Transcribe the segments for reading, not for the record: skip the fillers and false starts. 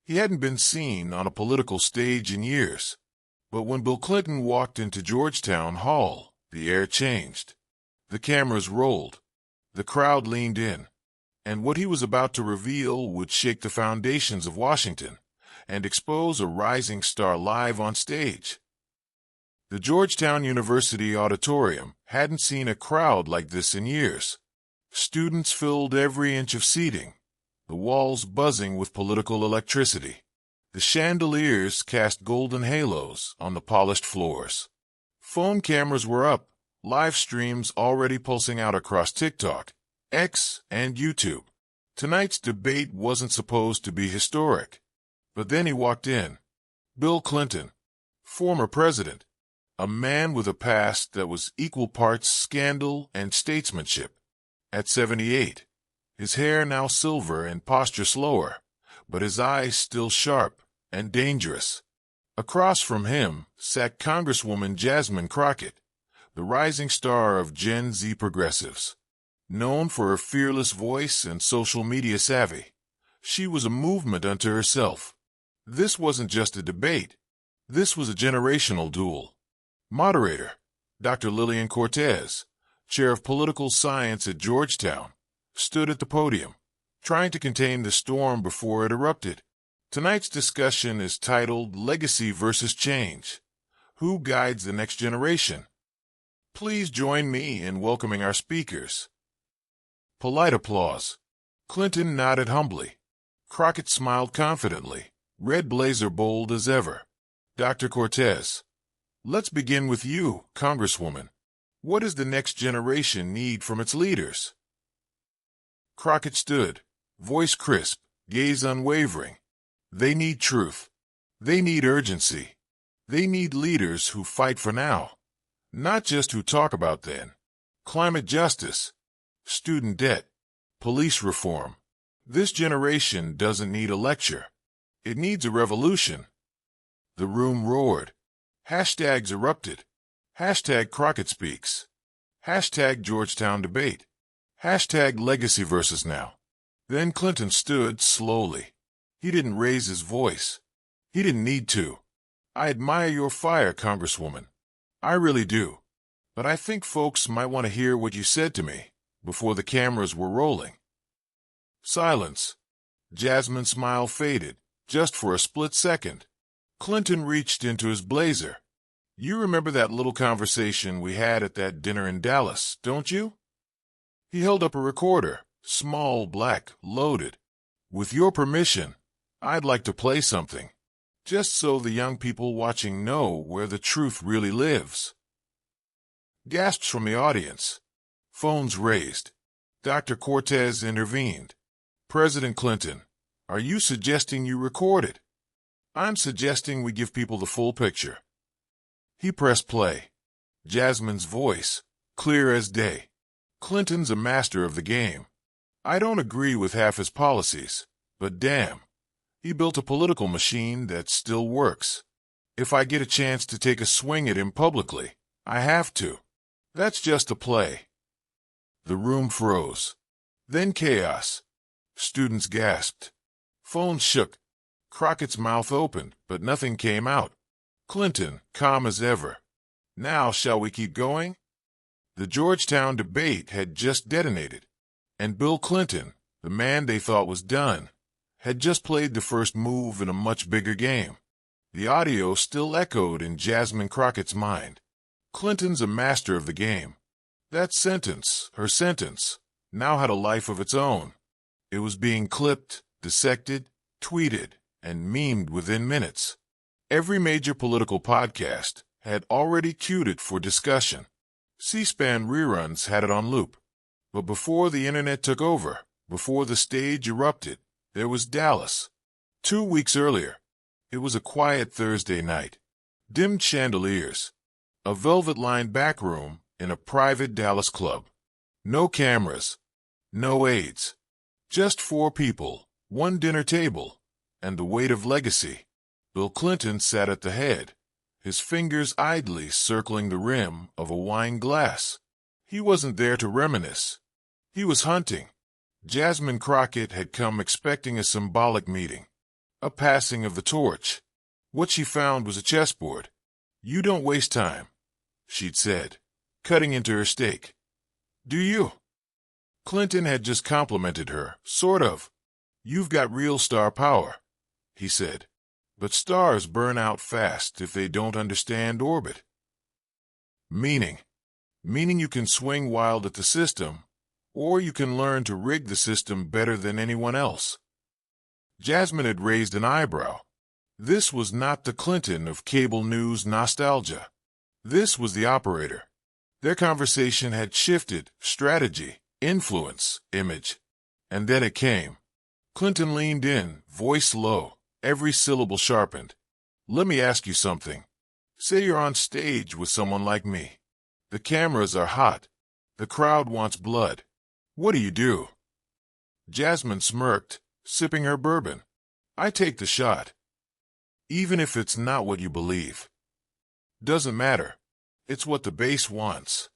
He hadn't been seen on a political stage in years. But when Bill Clinton walked into Georgetown Hall, the air changed. The cameras rolled. The crowd leaned in. And what he was about to reveal would shake the foundations of Washington and expose a rising star live on stage. The Georgetown University auditorium hadn't seen a crowd like this in years. Students filled every inch of seating, the walls buzzing with political electricity. The chandeliers cast golden halos on the polished floors. Phone cameras were up, live streams already pulsing out across TikTok, X, and YouTube. Tonight's debate wasn't supposed to be historic. But then he walked in. Bill Clinton, former president, a man with a past that was equal parts scandal and statesmanship. At 78, his hair now silver and posture slower, but his eyes still sharp and dangerous. Across from him sat Congresswoman Jasmine Crockett, the rising star of Gen Z progressives. Known for her fearless voice and social media savvy, she was a movement unto herself. This wasn't just a debate. This was a generational duel. Moderator, Dr. Lillian Cortez, chair of political science at Georgetown, stood at the podium, trying to contain the storm before it erupted. Tonight's discussion is titled Legacy versus Change. Who guides the next generation? Please join me in welcoming our speakers. Polite applause. Clinton nodded humbly. Crockett smiled confidently, red blazer bold as ever. Dr. Cortez, let's begin with you, Congresswoman. What does the next generation need from its leaders? Crockett stood, voice crisp, gaze unwavering. They need truth. They need urgency. They need leaders who fight for now, not just who talk about then. Climate justice, student debt, police reform. This generation doesn't need a lecture. It needs a revolution. The room roared. Hashtags erupted. Hashtag Crockett speaks. Hashtag Georgetown debate. Hashtag legacy versus now. Then Clinton stood slowly. He didn't raise his voice. He didn't need to. I admire your fire, Congresswoman. I really do. But I think folks might want to hear what you said to me before the cameras were rolling. Silence. Jasmine's smile faded, just for a split second. Clinton reached into his blazer. You remember that little conversation we had at that dinner in Dallas, don't you? He held up a recorder, small, black, loaded. With your permission, I'd like to play something, just so the young people watching know where the truth really lives. Gasps from the audience. Phones raised. Dr. Cortez intervened. President Clinton, are you suggesting you record it? I'm suggesting we give people the full picture. He pressed play. Jasmine's voice, clear as day. Clinton's a master of the game. I don't agree with half his policies, but damn, he built a political machine that still works. If I get a chance to take a swing at him publicly, I have to. That's just a play. The room froze. Then chaos. Students gasped. Phones shook. Crockett's mouth opened, but nothing came out. Clinton, calm as ever. Now shall we keep going? The Georgetown debate had just detonated, and Bill Clinton, the man they thought was done, had just played the first move in a much bigger game. The audio still echoed in Jasmine Crockett's mind. Clinton's a master of the game. That sentence, her sentence, now had a life of its own. It was being clipped, dissected, tweeted, and memed within minutes. Every major political podcast had already queued it for discussion. C-SPAN reruns had it on loop. But before the internet took over, before the stage erupted, there was Dallas. 2 weeks earlier, it was a quiet Thursday night. Dimmed chandeliers. A velvet-lined back room in a private Dallas club. No cameras. No aides. Just 4 people, 1 dinner table, and the weight of legacy. Bill Clinton sat at the head, his fingers idly circling the rim of a wine glass. He wasn't there to reminisce. He was hunting. Jasmine Crockett had come expecting a symbolic meeting. A passing of the torch. What she found was a chessboard. "You don't waste time," she'd said, cutting into her steak. "Do you?" Clinton had just complimented her, sort of. "You've got real star power," he said. "But stars burn out fast if they don't understand orbit." Meaning. Meaning you can swing wild at the system, or you can learn to rig the system better than anyone else. Jasmine had raised an eyebrow. This was not the Clinton of cable news nostalgia. This was the operator. Their conversation had shifted strategy, influence, image. And then it came. Clinton leaned in, voice low, every syllable sharpened. "Let me ask you something. Say you're on stage with someone like me. The cameras are hot. The crowd wants blood. What do you do?" Jasmine smirked, sipping her bourbon. "I take the shot. Even if it's not what you believe. Doesn't matter. It's what the base wants."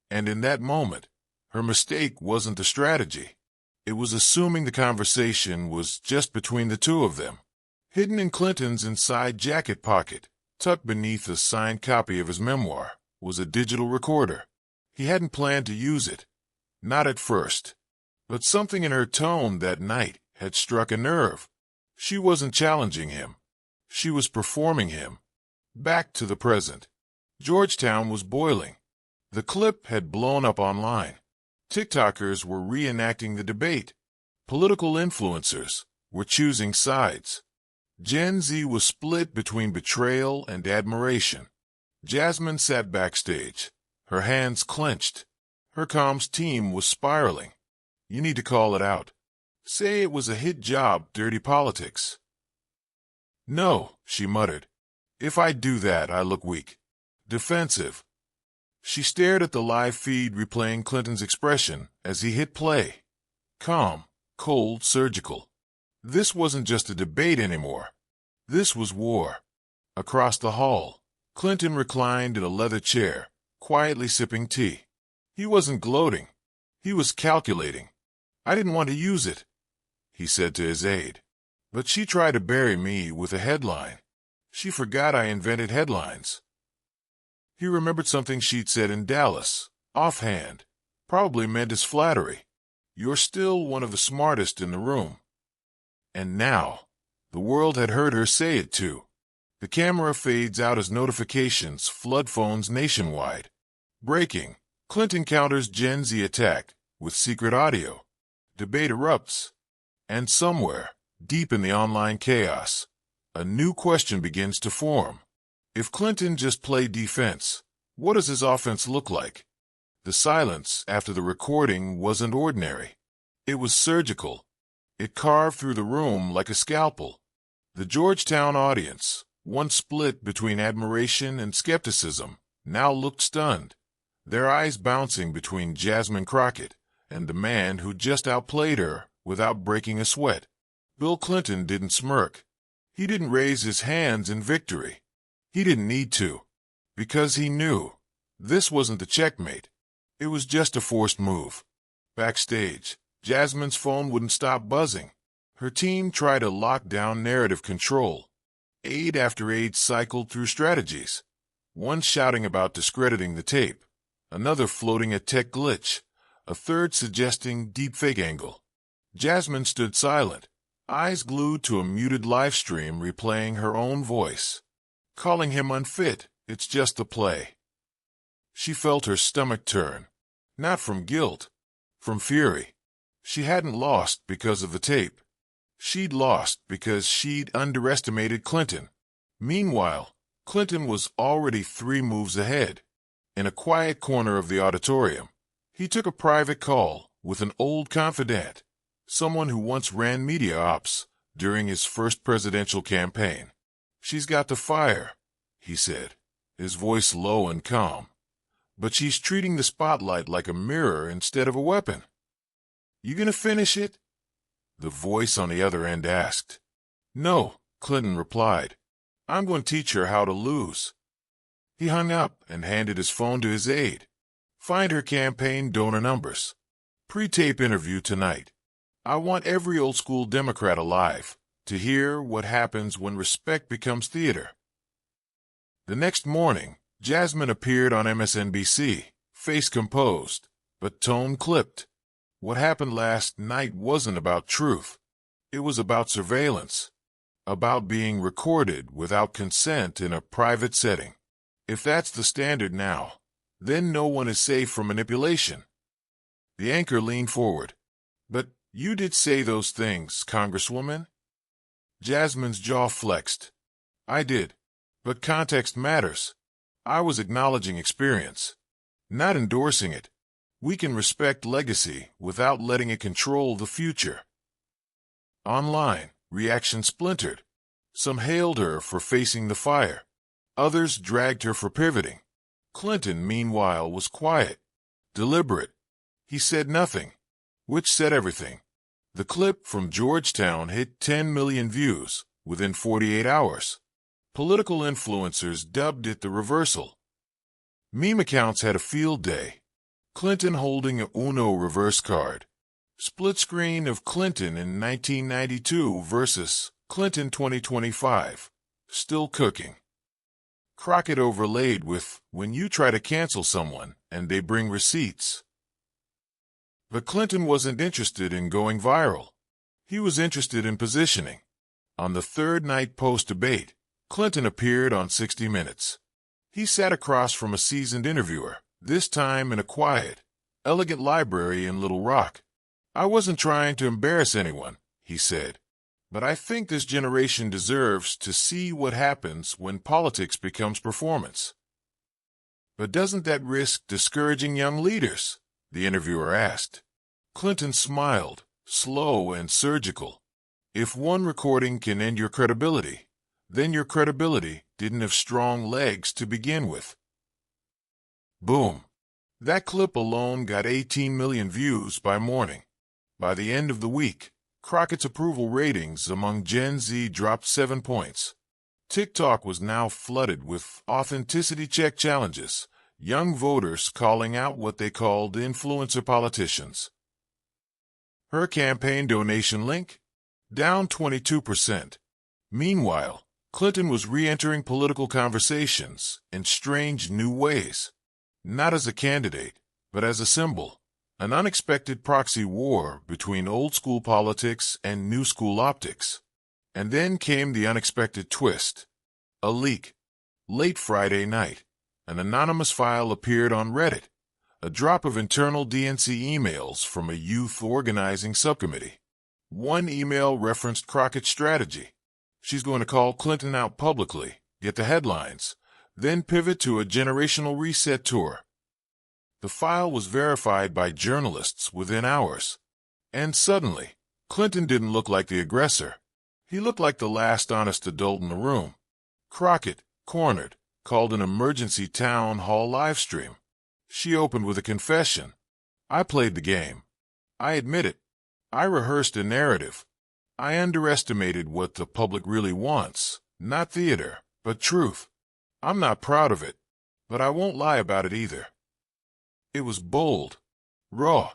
And in that moment, her mistake wasn't the strategy. It was assuming the conversation was just between the two of them. Hidden in Clinton's inside jacket pocket, tucked beneath a signed copy of his memoir, was a digital recorder. He hadn't planned to use it. Not at first. But something in her tone that night had struck a nerve. She wasn't challenging him. She was performing him. Back to the present. Georgetown was boiling. The clip had blown up online. TikTokers were reenacting the debate. Political influencers were choosing sides. Gen Z was split between betrayal and admiration. Jasmine sat backstage, her hands clenched. Her comms team was spiraling. "You need to call it out. Say it was a hit job, dirty politics." "No," she muttered. "If I do that, I look weak. Defensive." She stared at the live feed replaying Clinton's expression as he hit play. Calm, cold, surgical. This wasn't just a debate anymore. This was war. Across the hall, Clinton reclined in a leather chair, quietly sipping tea. He wasn't gloating. He was calculating. "I didn't want to use it," he said to his aide. "But she tried to bury me with a headline. She forgot I invented headlines." He remembered something she'd said in Dallas, offhand, probably meant as flattery. "You're still one of the smartest in the room." And now, the world had heard her say it too. The camera fades out as notifications flood phones nationwide. Breaking. Clinton counters Gen Z attack with secret audio. Debate erupts. And somewhere, deep in the online chaos, a new question begins to form. If Clinton just played defense, what does his offense look like? The silence after the recording wasn't ordinary. It was surgical. It carved through the room like a scalpel. The Georgetown audience, once split between admiration and skepticism, now looked stunned, their eyes bouncing between Jasmine Crockett and the man who just outplayed her without breaking a sweat. Bill Clinton didn't smirk. He didn't raise his hands in victory. He didn't need to, because he knew this wasn't the checkmate. It was just a forced move. Backstage, Jasmine's phone wouldn't stop buzzing. Her team tried to lock down narrative control. Aide after aide cycled through strategies, one shouting about discrediting the tape, another floating a tech glitch, a third suggesting deepfake angle. Jasmine stood silent, eyes glued to a muted live stream replaying her own voice. Calling him unfit, it's just a play. She felt her stomach turn, not from guilt, from fury. She hadn't lost because of the tape. She'd lost because she'd underestimated Clinton. Meanwhile, Clinton was already 3 moves ahead. In a quiet corner of the auditorium, he took a private call with an old confidant, someone who once ran media ops during his first presidential campaign. "She's got the fire," he said, his voice low and calm. "But she's treating the spotlight like a mirror instead of a weapon." "You gonna finish it?" the voice on the other end asked. "No," Clinton replied. "I'm going to teach her how to lose." He hung up and handed his phone to his aide. "Find her campaign donor numbers. Pre-tape interview tonight. I want every old-school Democrat alive, to hear what happens when respect becomes theater. The next morning, Jasmine appeared on MSNBC, face composed, but tone clipped. What happened last night wasn't about truth. It was about surveillance, about being recorded without consent in a private setting. If that's the standard now, then no one is safe from manipulation. The anchor leaned forward. But you did say those things, Congresswoman? Jasmine's jaw flexed. I did. But context matters. I was acknowledging experience, not endorsing it. We can respect legacy without letting it control the future. Online, reaction splintered. Some hailed her for facing the fire. Others dragged her for pivoting. Clinton, meanwhile, was quiet, deliberate. He said nothing, which said everything. The clip from Georgetown hit 10 million views within 48 hours. Political influencers dubbed it the reversal. Meme accounts had a field day. Clinton holding a Uno reverse card. Split screen of Clinton in 1992 versus Clinton 2025. Still cooking. Crockett overlaid with when you try to cancel someone and they bring receipts. But Clinton wasn't interested in going viral. He was interested in positioning. On the third night post-debate, Clinton appeared on 60 Minutes. He sat across from a seasoned interviewer, this time in a quiet, elegant library in Little Rock. I wasn't trying to embarrass anyone, he said. But I think this generation deserves to see what happens when politics becomes performance. But doesn't that risk discouraging young leaders? The interviewer asked. Clinton smiled, slow and surgical. If one recording can end your credibility, then your credibility didn't have strong legs to begin with. Boom. That clip alone got 18 million views by morning. By the end of the week, Crockett's approval ratings among Gen Z dropped 7 points. TikTok was now flooded with authenticity check challenges, young voters calling out what they called influencer politicians. Her campaign donation link? Down 22%. Meanwhile, Clinton was re-entering political conversations in strange new ways. Not as a candidate, but as a symbol. An unexpected proxy war between old-school politics and new-school optics. And then came the unexpected twist. A leak. Late Friday night, an anonymous file appeared on Reddit. A drop of internal DNC emails from a youth organizing subcommittee. One email referenced Crockett's strategy. She's going to call Clinton out publicly, get the headlines, then pivot to a generational reset tour. The file was verified by journalists within hours. And suddenly, Clinton didn't look like the aggressor. He looked like the last honest adult in the room. Crockett, cornered, called an emergency town hall livestream. She opened with a confession. I played the game. I admit it. I rehearsed a narrative. I underestimated what the public really wants. Not theater, but truth. I'm not proud of it, but I won't lie about it either. It was bold, raw.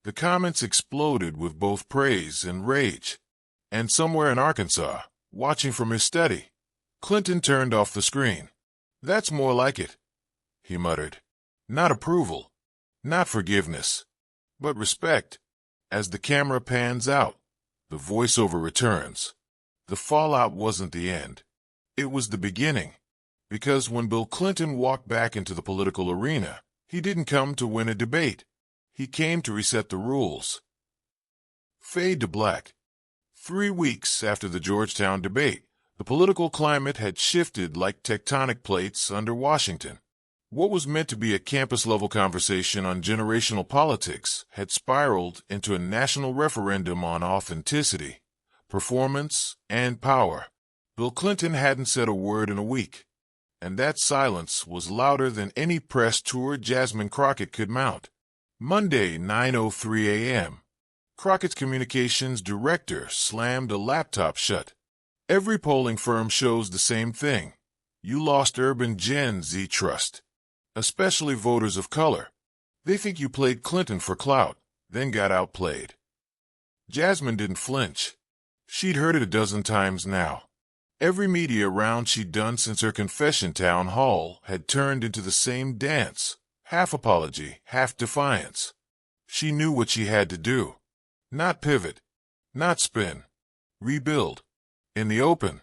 The comments exploded with both praise and rage. And somewhere in Arkansas, watching from his study, Clinton turned off the screen. That's more like it, he muttered. Not approval, not forgiveness, but respect. As the camera pans out, the voiceover returns. The fallout wasn't the end. It was the beginning. Because when Bill Clinton walked back into the political arena, he didn't come to win a debate. He came to reset the rules. Fade to black. 3 weeks after the Georgetown debate, the political climate had shifted like tectonic plates under Washington. What was meant to be a campus-level conversation on generational politics had spiraled into a national referendum on authenticity, performance, and power. Bill Clinton hadn't said a word in a week, and that silence was louder than any press tour Jasmine Crockett could mount. Monday, 9:03 a.m. Crockett's communications director slammed a laptop shut. Every polling firm shows the same thing. You lost urban Gen Z trust, especially voters of color. They think you played Clinton for clout, then got outplayed. Jasmine didn't flinch. She'd heard it a dozen times now. Every media round she'd done since her confession town hall had turned into the same dance, half apology, half defiance. She knew what she had to do. Not pivot, not spin, rebuild. In the open.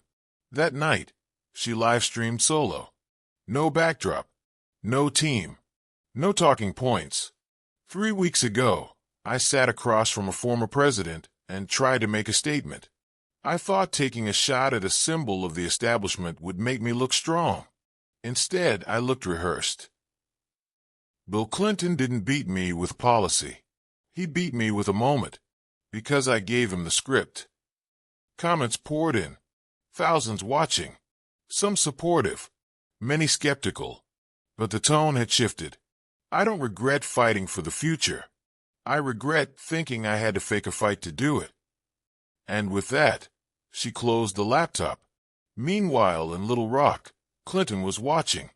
That night, she live-streamed solo. No backdrop, no team, no talking points. 3 weeks ago, I sat across from a former president and tried to make a statement. I thought taking a shot at a symbol of the establishment would make me look strong. Instead, I looked rehearsed. Bill Clinton didn't beat me with policy. He beat me with a moment, because I gave him the script. Comments poured in, thousands watching, some supportive, many skeptical, but the tone had shifted. I don't regret fighting for the future. I regret thinking I had to fake a fight to do it. And with that, she closed the laptop. Meanwhile, in Little Rock, Clinton was watching.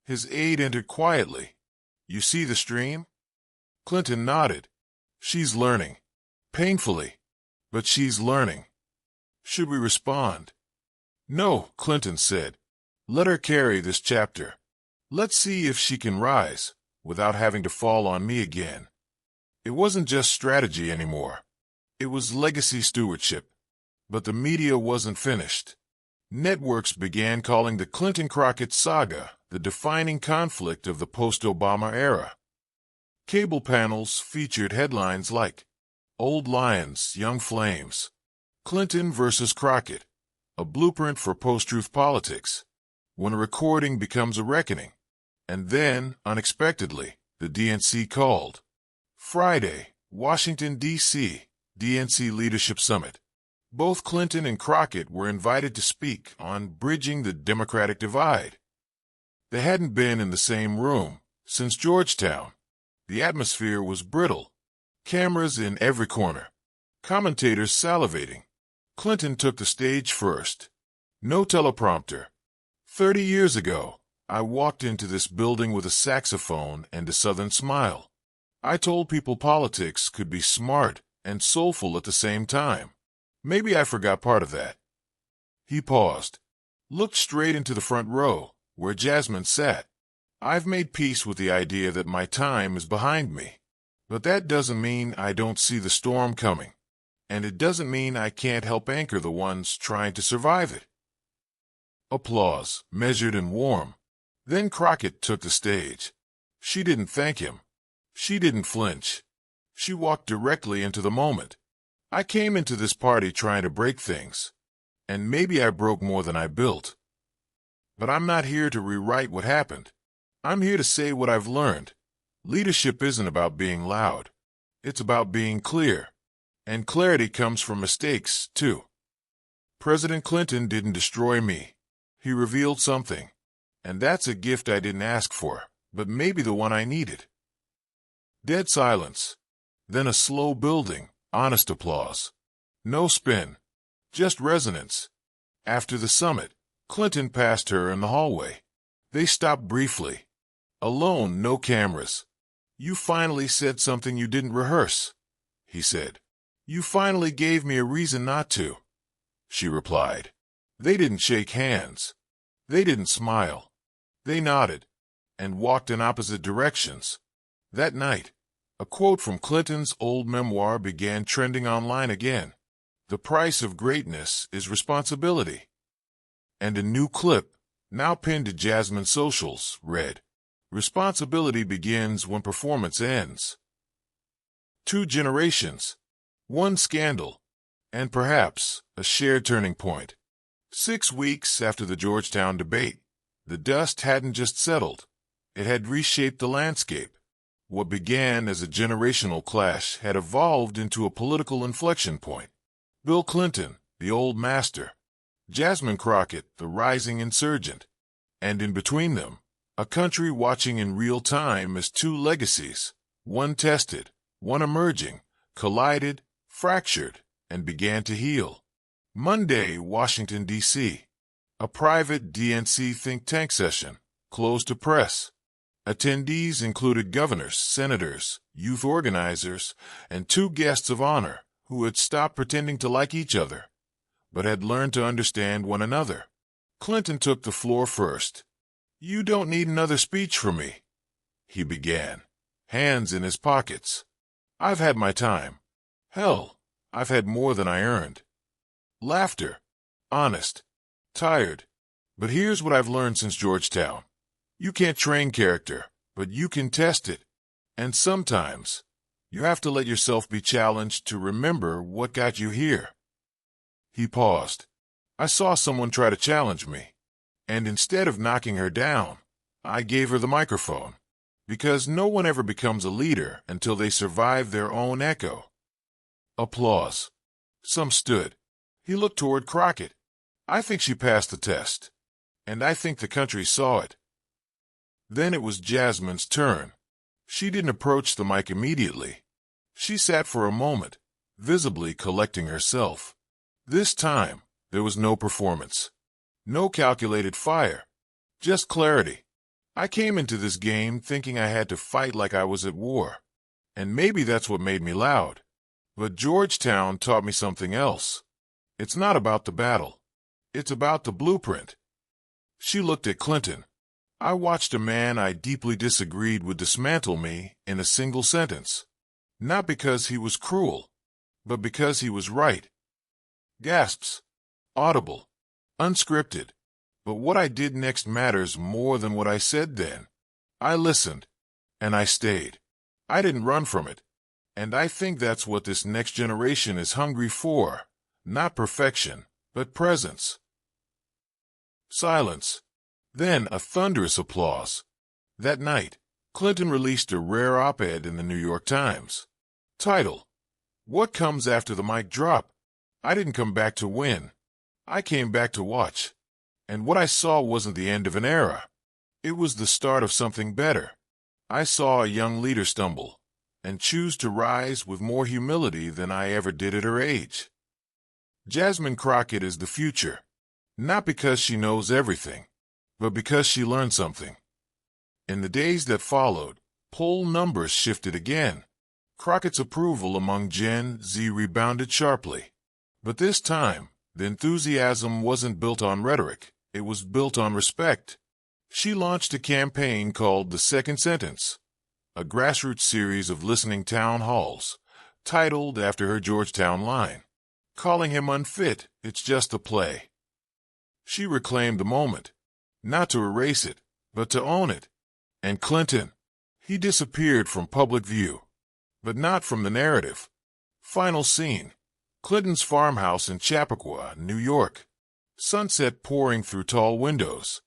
His aide entered quietly. "You see the stream?" Clinton nodded. "She's learning. Painfully. But she's learning." "Should we respond?" "No," Clinton said. "Let her carry this chapter. Let's see if she can rise without having to fall on me again." It wasn't just strategy anymore. It was legacy stewardship. But the media wasn't finished. Networks began calling the Clinton-Crockett saga the defining conflict of the post-Obama era. Cable panels featured headlines like, "Old Lions, Young Flames. Clinton versus Crockett. A blueprint for post-truth politics." When a recording becomes a reckoning. And then, unexpectedly, the DNC called. Friday, Washington, D.C., DNC Leadership Summit. Both Clinton and Crockett were invited to speak on bridging the Democratic divide. They hadn't been in the same room since Georgetown. The atmosphere was brittle. Cameras in every corner. Commentators salivating. Clinton took the stage first. No teleprompter. 30 years ago, I walked into this building with a saxophone and a Southern smile. I told people politics could be smart and soulful at the same time. Maybe I forgot part of that. He paused, looked straight into the front row, where Jasmine sat. I've made peace with the idea that my time is behind me. But that doesn't mean I don't see the storm coming. And it doesn't mean I can't help anchor the ones trying to survive it. Applause, measured and warm. Then Crockett took the stage. She didn't thank him. She didn't flinch. She walked directly into the moment. I came into this party trying to break things. And maybe I broke more than I built. But I'm not here to rewrite what happened. I'm here to say what I've learned. Leadership isn't about being loud. It's about being clear. And clarity comes from mistakes, too. President Clinton didn't destroy me. He revealed something. And that's a gift I didn't ask for, but maybe the one I needed. Dead silence. Then a slow building, honest applause. No spin. Just resonance. After the summit, Clinton passed her in the hallway. They stopped briefly. Alone, no cameras. "You finally said something you didn't rehearse," he said. "You finally gave me a reason not to," she replied. They didn't shake hands. They didn't smile. They nodded and walked in opposite directions. That night, a quote from Clinton's old memoir began trending online again. "The price of greatness is responsibility." And a new clip, now pinned to Jasmine's socials, read, "Responsibility begins when performance ends." 2 generations, 1 scandal, and perhaps a shared turning point. 6 weeks after the Georgetown debate, the dust hadn't just settled. It had reshaped the landscape. What began as a generational clash had evolved into a political inflection point. Bill Clinton, the old master. Jasmine Crockett, the rising insurgent. And in between them, a country watching in real time as 2 legacies, one tested, one emerging, collided, fractured, and began to heal. Monday, Washington, D.C. A private DNC think tank session, closed to press. Attendees included governors, senators, youth organizers, and 2 guests of honor who had stopped pretending to like each other but had learned to understand one another. Clinton took the floor first. "You don't need another speech from me," he began, hands in his pockets. "I've had my time. Hell, I've had more than I earned." Laughter. Honest. Tired. "But here's what I've learned since Georgetown. You can't train character, but you can test it. And sometimes, you have to let yourself be challenged to remember what got you here." He paused. "I saw someone try to challenge me, and instead of knocking her down, I gave her the microphone. Because no one ever becomes a leader until they survive their own echo." Applause. Some stood. He looked toward Crockett. "I think she passed the test. And I think the country saw it." Then it was Jasmine's turn. She didn't approach the mic immediately. She sat for a moment, visibly collecting herself. This time, there was no performance. No calculated fire. Just clarity. "I came into this game thinking I had to fight like I was at war. And maybe that's what made me loud. But Georgetown taught me something else. It's not about the battle. It's about the blueprint." She looked at Clinton. "I watched a man I deeply disagreed with dismantle me in a single sentence. Not because he was cruel, but because he was right." Gasps. Audible. Unscripted. But what I did next matters more than what I said then. I listened. And I stayed. I didn't run from it. And I think that's what this next generation is hungry for. Not perfection, but presence. Silence. Then a thunderous applause. That night, Clinton released a rare op-ed in the New York Times. Title: "What Comes After the Mic Drop?" I didn't come back to win. I came back to watch. And what I saw wasn't the end of an era. It was the start of something better. I saw a young leader stumble and choose to rise with more humility than I ever did at her age. Jasmine Crockett is the future, not because she knows everything, but because she learned something. In the days that followed, poll numbers shifted again. Crockett's approval among Gen Z rebounded sharply. But this time, the enthusiasm wasn't built on rhetoric. It was built on respect. She launched a campaign called The Second Sentence, a grassroots series of listening town halls, titled after her Georgetown line, calling him unfit, it's just a play. She reclaimed the moment, not to erase it, but to own it. And Clinton, he disappeared from public view, but not from the narrative. Final scene: Clinton's farmhouse in Chappaqua, New York. Sunset pouring through tall windows.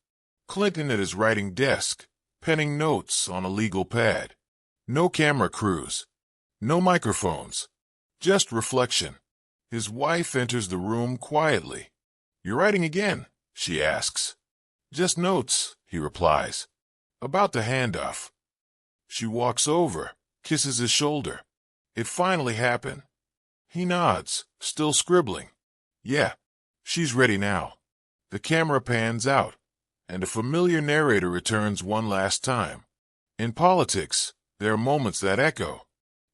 Clinton at his writing desk, penning notes on a legal pad. No camera crews. No microphones. Just reflection. His wife enters the room quietly. "You writing again?" she asks. "Just notes," he replies. About the handoff. She walks over, kisses his shoulder. "It finally happened." He nods, still scribbling. "Yeah, she's ready now." The camera pans out, and a familiar narrator returns one last time. In politics, there are moments that echo,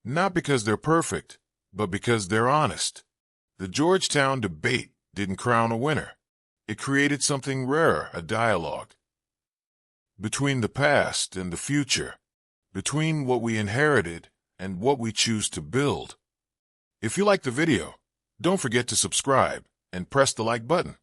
not because they're perfect, but because they're honest. The Georgetown debate didn't crown a winner. It created something rarer, a dialogue. Between the past and the future, between what we inherited and what we choose to build. If you like the video, don't forget to subscribe and press the like button.